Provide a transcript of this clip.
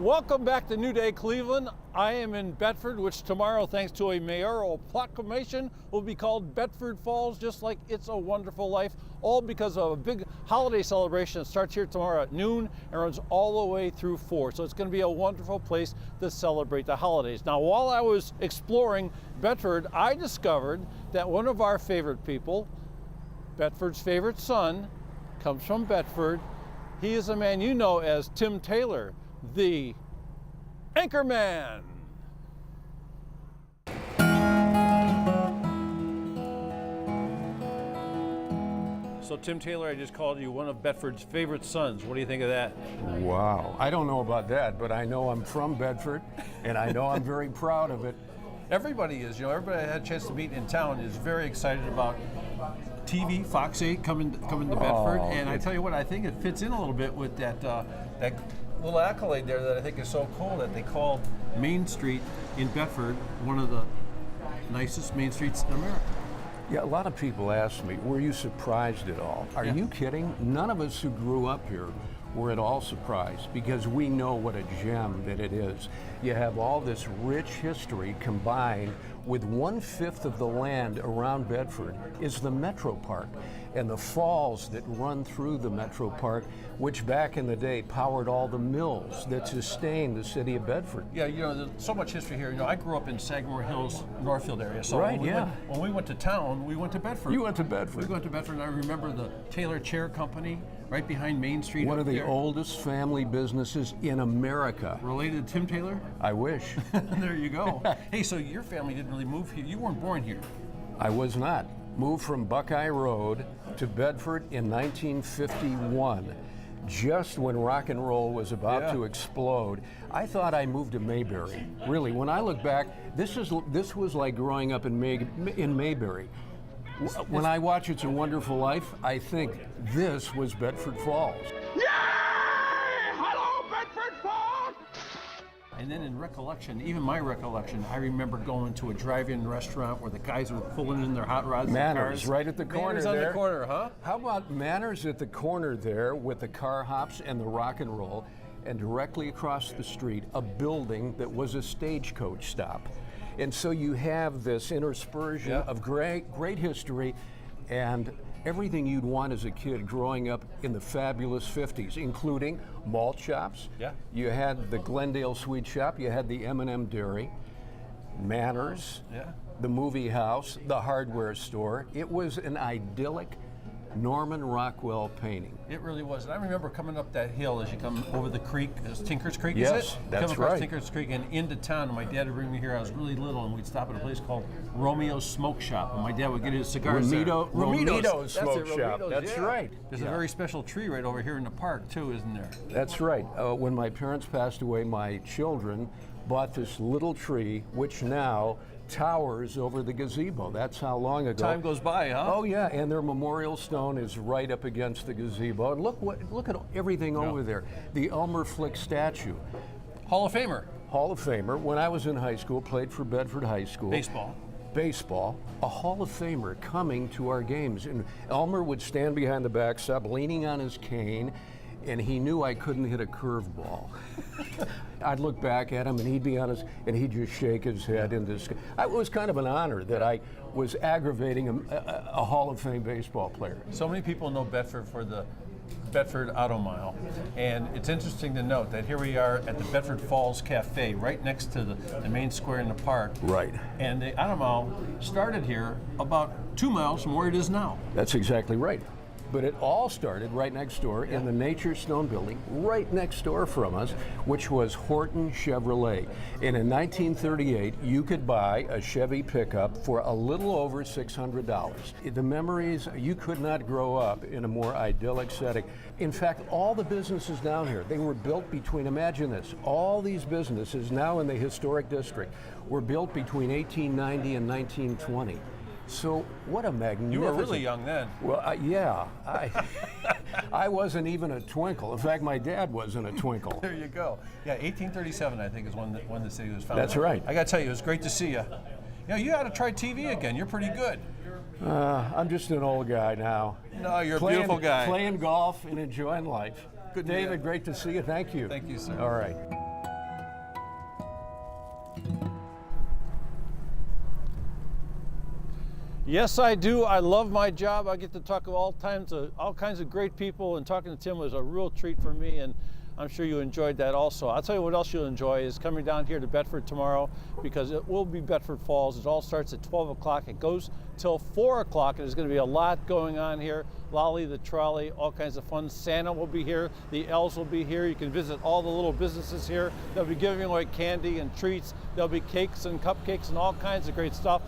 Welcome back to New Day Cleveland. I am in Bedford, which tomorrow, thanks to a mayoral proclamation, will be called Bedford Falls, just like It's a Wonderful Life, all because of a big holiday celebration that starts here tomorrow at noon and runs all the way through 4. So it's going to be a wonderful place to celebrate the holidays. Now, while I was exploring Bedford, I discovered that one of our favorite people, Bedford's favorite son, comes from Bedford. He is a man you know as Tim Taylor, the Anchorman. So Tim Taylor, I just called you one of Bedford's favorite sons. What do you think of that? Wow, I don't know about that, but I know I'm from Bedford, and I know I'm very proud of it. Everybody is, everybody I had a chance to meet in town is very excited about TV, Fox 8 coming to Bedford, and I tell you what, I think it fits in a little bit with that little accolade there that I think is so cool that they called Main Street in Bedford one of the nicest main streets in America. Yeah, a lot of people ask me, were you surprised at all? Are you kidding? None of us who grew up here were at all surprised because we know what a gem that it is. You have all this rich history combined with 1/5 of the land around Bedford is the Metro Park and the falls that run through the Metro Park, which back in the day powered all the mills that sustained the city of Bedford. Yeah, there's so much history here. I grew up in Sagamore Hills, Northfield area. So right, when we went to town, we went to Bedford. You went to Bedford. We went to Bedford, and I remember the Taylor Chair Company right behind Main Street. One of the oldest family businesses in America. Related to Tim Taylor? I wish. There you go. Hey, so your family didn't really move here. You weren't born here. I was not. Moved from Buckeye Road to Bedford in 1951, just when rock and roll was about to explode. I thought I moved to Mayberry. Really, when I look back, this was like growing up in Mayberry. When I watch It's a Wonderful Life, I think this was Bedford Falls. Yay! Hello, Bedford Falls! And then in recollection, even my recollection, I remember going to a drive-in restaurant where the guys were pulling in their hot rods. Manners, right at the corner Manners there. on the corner, huh? How about Manners at the corner there with the car hops and the rock and roll, and directly across the street, a building that was a stagecoach stop. And so you have this interspersion of great history and everything you'd want as a kid growing up in the fabulous 50s, including malt shops. Yeah. You had the Glendale Sweet Shop, you had the M&M Dairy, Manners, the movie house, the hardware store. It was an idyllic Norman Rockwell painting. It really was. And I remember coming up that hill as you come over the creek. It's Tinker's Creek, yes, is it? That's come across right. Tinker's Creek and into town. And my dad would bring me here. I was really little, and we'd stop at a place called Romeo's Smoke Shop. And my dad would get his cigars there. Romito's Smoke That's it, Shop. Romito's, That's right. There's a very special tree right over here in the park, too, isn't there? That's right. When my parents passed away, my children bought this little tree, which now towers over the gazebo. That's how long ago. Time goes by, huh? Oh yeah, and their memorial stone is right up against the gazebo. And look at everything over there. The Elmer Flick statue. Hall of Famer. Hall of Famer. When I was in high school, played for Bedford High School. Baseball, a Hall of Famer coming to our games. And Elmer would stand behind the backstop, leaning on his cane, and he knew I couldn't hit a curveball. I'd look back at him, and he'd be honest, and he'd just shake his head in disgust. It was kind of an honor that I was aggravating a Hall of Fame baseball player. So many people know Bedford for the Bedford Auto Mile, and it's interesting to note that here we are at the Bedford Falls Cafe, right next to the main square in the park. Right. And the Auto Mile started here about 2 miles from where it is now. That's exactly right. But it all started right next door in the Nature Stone Building, right next door from us, which was Horton Chevrolet. And in 1938, you could buy a Chevy pickup for a little over $600. The memories, you could not grow up in a more idyllic setting. In fact, all the businesses down here, they were built between, imagine this, all these businesses now in the historic district were built between 1890 and 1920. So what a magnificent... You were really young then. Well, yeah. I wasn't even a twinkle. In fact, my dad wasn't a twinkle. There you go. Yeah, 1837, I think, is when the city was founded. That's right. I got to tell you, it was great to see you. You ought to try TV again. You're pretty good. I'm just an old guy now. No, you're a beautiful guy. Playing golf and enjoying life. Good, David, great to see you. Thank you. Thank you, sir. All right. Yes, I do. I love my job. I get to talk to all kinds of great people, and talking to Tim was a real treat for me, and I'm sure you enjoyed that also. I'll tell you what else you'll enjoy is coming down here to Bedford tomorrow, because it will be Bedford Falls. It all starts at 12 o'clock. It goes till 4 o'clock, and there's going to be a lot going on here. Lolly the Trolley, all kinds of fun. Santa will be here. The elves will be here. You can visit all the little businesses here. They'll be giving away candy and treats. There'll be cakes and cupcakes and all kinds of great stuff.